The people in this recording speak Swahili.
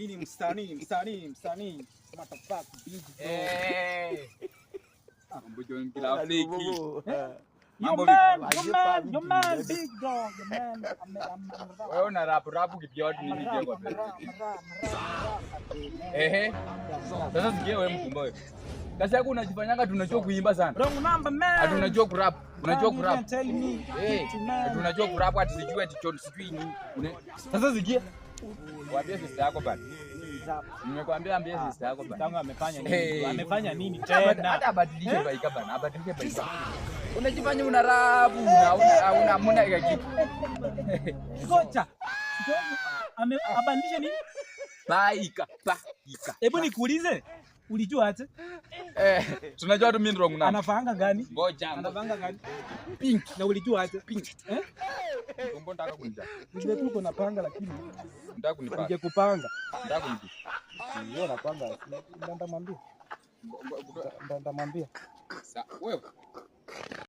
Mimi msanii. Smart fuck big bro. Mambo John kila fliki. Your man big dog, your man. Wewe una rap kipioti nini je kwa pesa? Sasa sikia wewe mkumboe. Kazi yako unajifanyanga tunajua kuimba sana. Wrong number man. Tunajua kurap. Unajua kurap. Tell me. Tunajua kurap hata sijui ati John sijui nini. Sasa sikia. Waambie sister yako bana. Nimekwambia ambie sister yako bana. Tangu amefanya nini? Amefanya nini tena? Hata abadilishe baika bana. Abadilishe baika. Unajifanya una rap, una muna kitu. Kocha. Abadilishe nini? Baika. Hebu nikuulize. Ulijua aje? Tunajua tu mimi wrong na. Anafanga gani? Ngoja. Anafanga gani? Pink. Na ulijua aje? Pink. Kumbe nataka kunija. Ndio tuko napanga lakini Nataka kunipanga. Ningekupanga. Nataka kunipanga. Ndio napanga. Ndamwambia. Sasa wewe